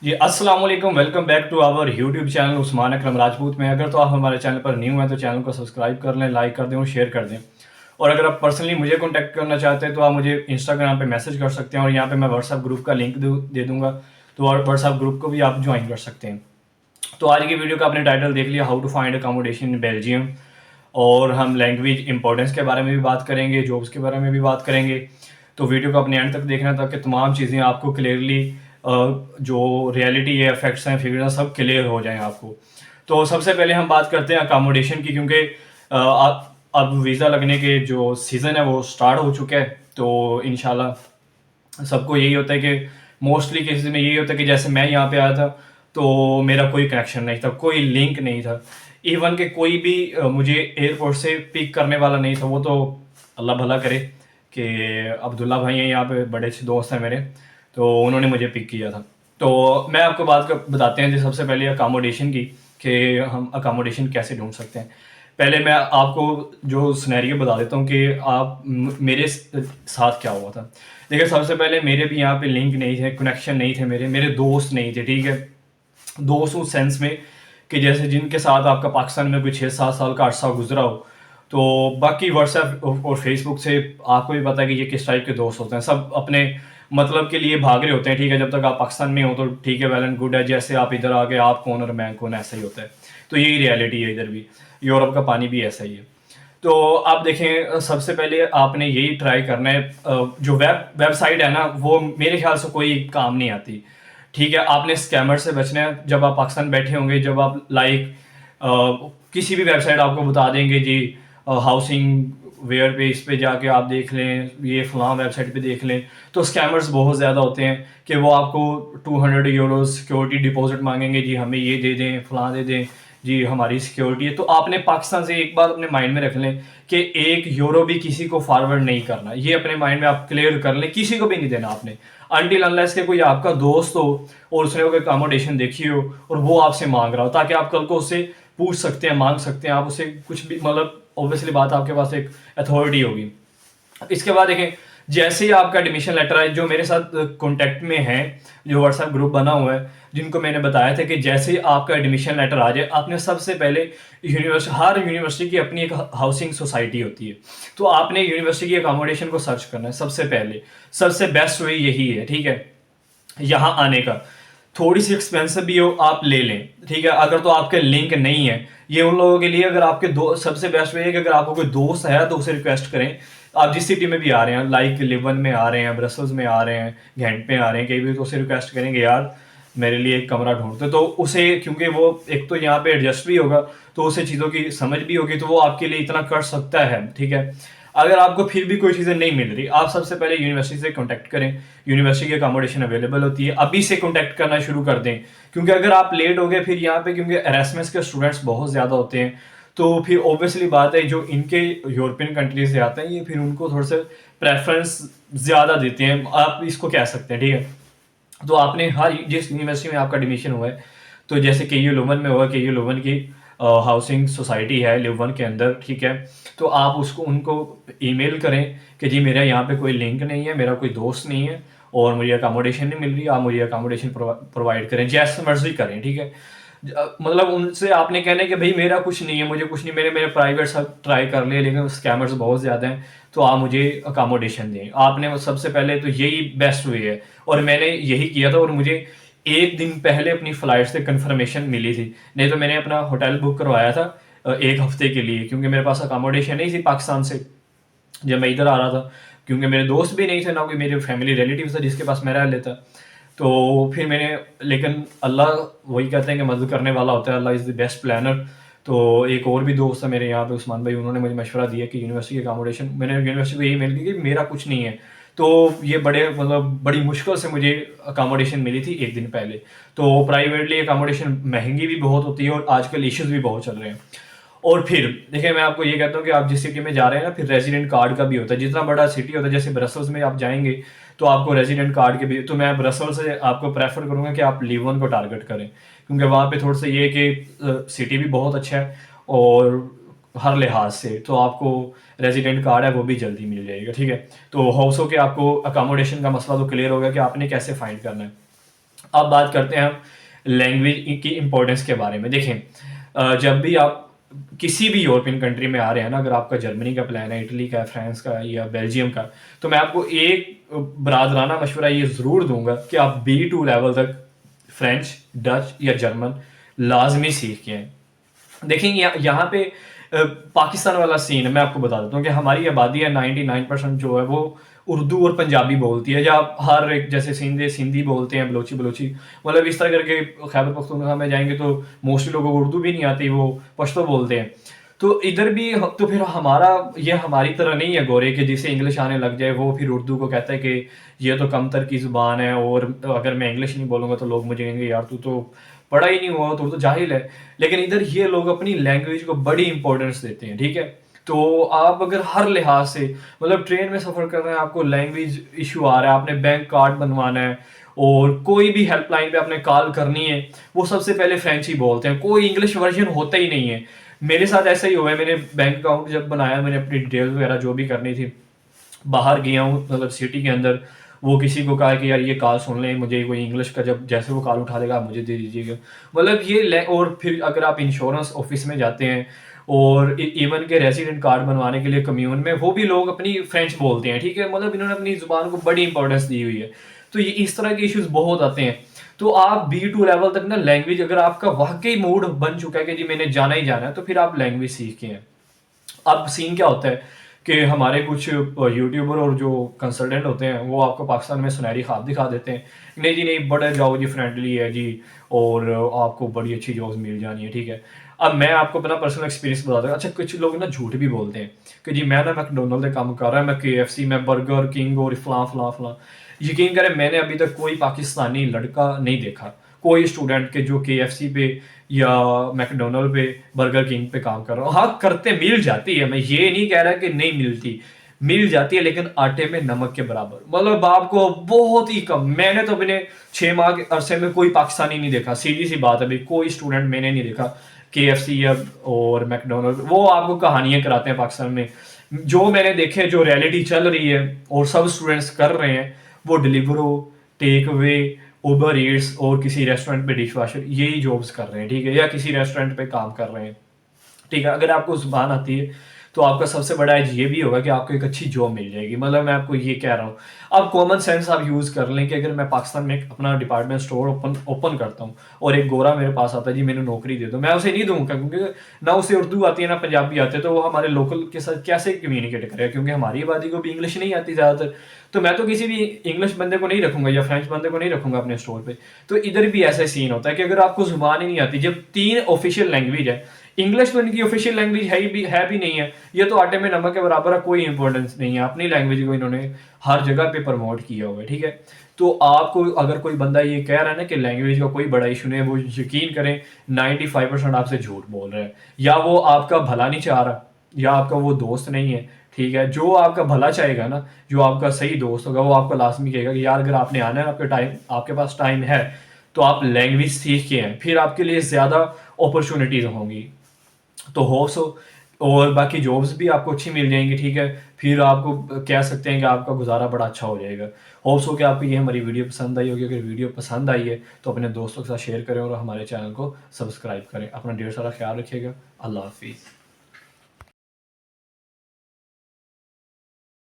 जी, अस्सलाम वालेकुम, welcome back to our YouTube channel Usman Akram Rajput में। अगर तो आप हमारे चैनल पर न्यू हैं तो चैनल को सब्सक्राइब कर लें, लाइक कर दें और शेयर कर दें। और अगर आप पर्सनली मुझे कॉन्टैक्ट करना चाहते हैं तो आप मुझे इंस्टाग्राम पे मैसेज कर सकते हैं और यहाँ पे मैं व्हाट्सएप ग्रुप का लिंक दे दूँगा, तो और व्हाट्सएप ग्रुप को भी आप ज्वाइन कर सकते हैं। तो आज की वीडियो का आपने टाइटल देख लिया, how to find accommodation in Belgium. और हम लैंग्वेज इंपॉर्टेंस के बारे में भी बात करेंगे, जॉब्स के बारे में भी बात करेंगे। तो वीडियो को अपने एंड तक देखना ताकि तमाम चीज़ें आपको क्लियरली जो रियलिटी है, फैक्ट्स हैं, फिगर्स हैं, सब क्लियर हो जाएं आपको। तो सबसे पहले हम बात करते हैं अकोमोडेशन की, क्योंकि अब वीज़ा लगने के जो सीज़न है वो स्टार्ट हो चुका है। तो इंशाल्लाह सबको यही होता है कि मोस्टली केसेस में यही होता है कि जैसे मैं यहाँ पे आया था तो मेरा कोई कनेक्शन नहीं था, कोई लिंक नहीं था। इवन कि कोई भी मुझे एयरपोर्ट से पिक करने वाला नहीं था। वो तो अल्लाह भला करे कि अब्दुल्ला भाई हैं यहाँ पे, बड़े अच्छे दोस्त हैं मेरे, तो उन्होंने मुझे पिक किया था। तो मैं आपको बताते हैं जी सबसे पहले अकोमोडेशन की, कि हम अकोमोडेशन कैसे ढूंढ सकते हैं। पहले मैं आपको जो सिनेरियो बता देता हूँ कि आप मेरे साथ क्या हुआ था। देखिए, सबसे पहले मेरे भी यहाँ पे लिंक नहीं थे, कनेक्शन नहीं थे, मेरे दोस्त नहीं थे, ठीक है। दोस्त उस सेंस में कि जैसे जिनके साथ आपका पाकिस्तान में कोई 6-7 साल का अरसा गुजरा हो। तो बाकी व्हाट्सएप और फेसबुक से आपको भी पता है कि ये किस टाइप के दोस्त होते हैं। सब अपने मतलब के लिए भाग रहे होते हैं, ठीक है। जब तक आप पाकिस्तान में हो तो ठीक है, वेल एंड गुड है। जैसे आप इधर आ गए, आप कौन और मैं कौन, ऐसा ही होता है। तो यही रियलिटी है इधर भी। यूरोप का पानी भी ऐसा ही है। तो आप देखें, सबसे पहले आपने यही ट्राई करना है, जो वेबसाइट है ना, वो मेरे ख्याल से कोई काम नहीं आती, ठीक है। आपने स्कैमर से बचना है। जब आप पाकिस्तान बैठे होंगे, जब आप किसी भी वेबसाइट आपको बता देंगे जी, हाउसिंग वेयर पे, इस पे जाके आप देख लें, ये फलां वेबसाइट पे देख लें, तो स्कैमर्स बहुत ज़्यादा होते हैं कि वो आपको 200 यूरो सिक्योरिटी डिपॉजिट मांगेंगे, जी हमें ये दे दें, फलां दे दें, जी हमारी सिक्योरिटी है। तो आपने पाकिस्तान से एक बात अपने माइंड में रख लें कि 1 यूरो भी किसी को फॉरवर्ड नहीं करना। ये अपने माइंड में आप क्लियर कर लें, किसी को भी नहीं देना आपने, अनटिल अनलेस के कोई आपका दोस्त हो और उसने कोई अकोमोडेशन देखी हो और वो आपसे मांग रहा हो, ताकि आप कल को उससे पूछ सकते हैं, मांग सकते हैं, आप उससे कुछ भी, मतलब ऑब्वियसली बात, आपके पास एक अथॉरिटी होगी। इसके बाद देखें, जैसे ही आपका एडमिशन लेटर आए, जो मेरे साथ कांटेक्ट में है, जो व्हाट्सएप ग्रुप बना हुआ है, जिनको मैंने बताया था कि जैसे ही आपका एडमिशन लेटर आ जाए, आपने सबसे पहले हर यूनिवर्सिटी की अपनी एक हाउसिंग सोसाइटी होती है। तो आपने यूनिवर्सिटी की अकोमोडेशन को सर्च करना है सबसे पहले। सबसे बेस्ट वे यही है, ठीक है, यहाँ आने का। थोड़ी सी एक्सपेंसिव भी हो, आप ले लें, ठीक है। अगर तो आपके लिंक नहीं है, ये उन लोगों के लिए, अगर आपके दो, सबसे बेस्ट वे है कि अगर आपको कोई दोस्त है तो उसे रिक्वेस्ट करें। आप जिस सिटी में भी आ रहे हैं, लाइक लिवन में आ रहे हैं, ब्रसल्स में आ रहे हैं, घेंट में आ रहे हैं, कहीं भी, तो उसे रिक्वेस्ट करेंगे यार मेरे लिए एक कमरा ढूंढते, तो उसे, क्योंकि वो एक तो यहाँ पे एडजस्ट भी होगा, तो उसे चीज़ों की समझ भी होगी, तो वो आपके लिए इतना कर सकता है, ठीक है। अगर आपको फिर भी कोई चीज़ें नहीं मिल रही, आप सबसे पहले यूनिवर्सिटी से कांटेक्ट करें। यूनिवर्सिटी की अकोमोडेशन अवेलेबल होती है, अभी से कांटेक्ट करना शुरू कर दें। क्योंकि अगर आप लेट हो गए फिर यहाँ पे, क्योंकि एरास्मस के स्टूडेंट्स बहुत ज़्यादा होते हैं, तो फिर ऑब्वियसली बात है, जो इनके यूरोपियन कंट्रीज से आते हैं, ये फिर उनको थोड़ा सा प्रेफरेंस ज़्यादा देते हैं, आप इसको कह सकते हैं, ठीक है। तो आपने हर जिस यूनिवर्सिटी में आपका एडमिशन हुआ है, तो जैसे के यू लुवन में हुआ, के यू लुवन की हाउसिंग सोसाइटी है लुवन के अंदर, ठीक है। तो आप उसको उनको ईमेल करें कि जी मेरा यहाँ पे कोई लिंक नहीं है, मेरा कोई दोस्त नहीं है और मुझे अकोमोडेशन नहीं मिल रही, आप मुझे अकोमोडेशन प्रोवाइड करें, जैसे मर्जी करें, ठीक है। मतलब उनसे आपने कहना है कि भाई मेरा कुछ नहीं है, मुझे कुछ नहीं, मेरे मेरे प्राइवेट सब ट्राई कर लिए, लेकिन स्कैमर्स बहुत ज़्यादा हैं, तो आप मुझे अकोमोडेशन दें। आपने सबसे पहले तो यही बेस्ट वे है, और मैंने यही किया था। और मुझे एक दिन पहले अपनी फ़्लाइट से कंफर्मेशन मिली थी, नहीं तो मैंने अपना होटल बुक करवाया था एक हफ्ते के लिए, क्योंकि मेरे पास अकोमोडेशन नहीं थी पाकिस्तान से जब मैं इधर आ रहा था, क्योंकि मेरे दोस्त भी नहीं थे, ना कोई मेरे फैमिली रिलेटिव था जिसके पास मैं रह लेता। तो फिर मैंने, लेकिन अल्लाह, वही कहते हैं कि मदद करने वाला होता है, अल्लाह इज़ द बेस्ट प्लानर। तो एक और भी दोस्त है मेरे यहाँ पे, उस्मान भाई, उन्होंने मुझे मशवरा दिया कि यूनिवर्सिटी की अकोमोडेशन, मैंने यूनिवर्सिटी को यही मेल की कि मेरा कुछ नहीं है। तो ये बड़ी मुश्किल से मुझे अकोमोडेशन मिली थी एक दिन पहले। तो प्राइवेटली अकोमोडेशन महंगी भी बहुत होती है और आजकल इश्यूज भी बहुत चल रहे हैं। और फिर देखिए, मैं आपको ये कहता हूँ कि आप जिस सिटी में जा रहे हैं ना, फिर रेजिडेंट कार्ड का भी होता है। जितना बड़ा सिटी होता है, जैसे ब्रसल्स में आप जाएंगे तो आपको रेजिडेंट कार्ड के भी, तो मैं ब्रसल्स से आपको प्रेफर करूँगा कि आप लिवन को टारगेट करें, क्योंकि वहाँ पे थोड़ा सा ये है कि सिटी भी बहुत अच्छा है और हर लिहाज से, तो आपको रेजिडेंट कार्ड है वो भी जल्दी मिल जाएगा, ठीक है। तो हाउसों के आपको अकोमोडेशन का मसला तो क्लियर होगा कि आपने कैसे फाइंड करना है। अब बात करते हैं हम लैंग्वेज की इम्पोर्टेंस के बारे में। देखें, जब भी आप किसी भी यूरोपियन कंट्री में आ रहे हैं ना, अगर आपका जर्मनी का प्लान है, इटली का, फ्रांस का या बेल्जियम का, तो मैं आपको एक बरादराना मशवरा ये ज़रूर दूंगा कि आप B2 लेवल तक फ्रेंच, डच या जर्मन लाजमी सीख के हैं। देखेंगे यहाँ पे पाकिस्तान वाला सीन है, मैं आपको बता देता हूँ कि हमारी आबादी है 99% जो है वो उर्दू और पंजाबी बोलती है, या हर एक जैसे सिंधी बोलते हैं, बलोची, मतलब इस तरह करके खैबर पख्तूनख्वा में जाएंगे तो मोस्टली लोगों को उर्दू भी नहीं आती, वो पश्तो बोलते हैं। तो इधर भी तो फिर ये हमारी तरह नहीं है गोरे कि जिसे इंग्लिश आने लग जाए वो फिर उर्दू को कहता है कि ये तो कमतर की ज़ुबान है, और अगर मैं इंग्लिश नहीं बोलूँगा तो लोग मुझे कहेंगे यार तू तो पढ़ा ही नहीं हुआ, तो जाहिल है। लेकिन इधर ये लोग अपनी लैंग्वेज को बड़ी इंपॉर्टेंस देते हैं, ठीक है। तो आप अगर हर लिहाज से, मतलब ट्रेन में सफ़र कर रहे हैं, आपको लैंग्वेज इशू आ रहा है, आपने बैंक कार्ड बनवाना है और कोई भी हेल्पलाइन पे आपने कॉल करनी है, वो सबसे पहले फ्रेंच ही बोलते हैं, कोई इंग्लिश वर्जन होता ही नहीं है। मेरे साथ ऐसा ही हुआ है, मैंने बैंक अकाउंट जब बनाया, मैंने अपनी डिटेल्स वगैरह जो भी करनी थी, बाहर गया हूँ मतलब सिटी के अंदर, वो किसी को कहा कि यार ये कॉल सुन लें, मुझे कोई इंग्लिश का, जब जैसे वो कॉल उठा देगा आप मुझे दे दीजिएगा, मतलब और फिर अगर आप इंश्योरेंस ऑफिस में जाते हैं और इवन के रेसिडेंट कार्ड बनवाने के लिए कम्यून में, वो भी लोग अपनी फ्रेंच बोलते हैं, ठीक है। मतलब इन्होंने अपनी ज़ुबान को बड़ी इंपॉर्टेंस दी हुई है। तो ये इस तरह के इश्यूज बहुत आते हैं। तो आप B2 लेवल तक ना लैंग्वेज, अगर आपका वाकई मूड बन चुका है कि जी मैंने जाना ही जाना है, तो फिर आप लैंग्वेज सीख के हैं। अब सीन क्या होता है कि हमारे कुछ यूट्यूबर और जो कंसल्टेंट होते हैं वो आपको पाकिस्तान में सुनहरी ख्वाब दिखा देते हैं, नहीं जी नहीं, बड़े जाओ जी, फ्रेंडली है जी, और आपको बड़ी अच्छी जॉब्स मिल जानी है, ठीक है। अब मैं आपको अपना पर्सनल एक्सपीरियंस बताता हूँ। अच्छा, कुछ लोग ना झूठ भी बोलते हैं कि जी मैं ना मैकडोनल्ड से काम कर रहा है, मैं KFC, मैं बर्गर किंग और फलां फलां फलां। यकीन करें, मैंने अभी तक कोई पाकिस्तानी लड़का नहीं देखा, कोई स्टूडेंट के जो KFC पे या मैकडोनल्ड पे, बर्गर किंग पे काम कर रहा हूँ। हाँ, करते मिल जाती है, मैं ये नहीं कह रहा कि नहीं मिलती, मिल जाती है, लेकिन आटे में नमक के बराबर, मतलब आपको बहुत ही कम। मैंने तो अपने 6 माह के अरसे में कोई पाकिस्तानी नहीं देखा, सीधी सी बात है भाई, कोई स्टूडेंट मैंने नहीं देखा KFC या और मैकडोनल्ड। वो आपको कहानियां कराते हैं पाकिस्तान में, जो मैंने देखे, जो रियलिटी चल रही है और सब स्टूडेंट्स कर रहे हैं, वो डिलीवरो, टेक अवे, उबर ईट्स और किसी रेस्टोरेंट पे डिश वॉशर, यही जॉब्स कर रहे हैं, ठीक है, या किसी रेस्टोरेंट पे काम कर रहे हैं, ठीक है। अगर आपको जुबान आती है तो आपका सबसे बड़ा एज ये भी होगा कि आपको एक अच्छी जॉब मिल जाएगी, मतलब मैं आपको ये कह रहा हूँ। अब कॉमन सेंस आप यूज़ कर लें कि अगर मैं पाकिस्तान में अपना डिपार्टमेंट स्टोर ओपन करता हूँ और एक गोरा मेरे पास आता है, जी मैंने नौकरी दे दो, मैं उसे नहीं दूंगा, क्योंकि ना उसे उर्दू आती है ना पंजाबी आती है, तो वो हमारे लोकल के साथ कैसे कम्युनिकेट करेगा, क्योंकि हमारी आबादी को भी इंग्लिश नहीं आती ज़्यादातर। तो मैं तो किसी भी इंग्लिश बंदे को नहीं रखूंगा या फ्रेंच बंदे को नहीं रखूंगा अपने स्टोर पे। तो इधर भी ऐसा सीन होता है कि अगर आपको जुबान ही नहीं आती, जब 3 ऑफिशियल लैंग्वेज है, इंग्लिश तो इनकी ऑफिशियल लैंग्वेज है भी नहीं है, ये तो आटे में नमक के बराबर है, कोई इंपॉर्टेंस नहीं है, अपनी लैंग्वेज को इन्होंने हर जगह पे प्रमोट किया हुआ है, ठीक है। तो आपको अगर कोई बंदा ये कह रहा है ना कि लैंग्वेज का कोई बड़ा इशू नहीं है, वो यकीन करें 95% आपसे झूठ बोल रहा है, या वो आपका भला नहीं चाह रहा, या आपका वो दोस्त नहीं है, ठीक है। जो आपका भला चाहेगा ना, जो आपका सही दोस्त होगा, वो आपको लाजमी कहेगा कि यार अगर आपने आना है, आपके पास टाइम है, तो आप लैंग्वेज सीख के हैं, फिर आपके लिए ज़्यादा अपॉर्चुनिटीज़ होंगी। तो होप्स हो, और बाकी जॉब्स भी आपको अच्छी मिल जाएंगी, ठीक है। फिर आपको कह सकते हैं कि आपका गुजारा बड़ा अच्छा हो जाएगा। होप्स हो कि आपको ये हमारी वीडियो पसंद आई होगी। अगर वीडियो पसंद आई है तो अपने दोस्तों के साथ शेयर करें और हमारे चैनल को सब्सक्राइब करें। अपना ढेर सारा ख्याल रखिएगा। अल्लाह हाफिज़।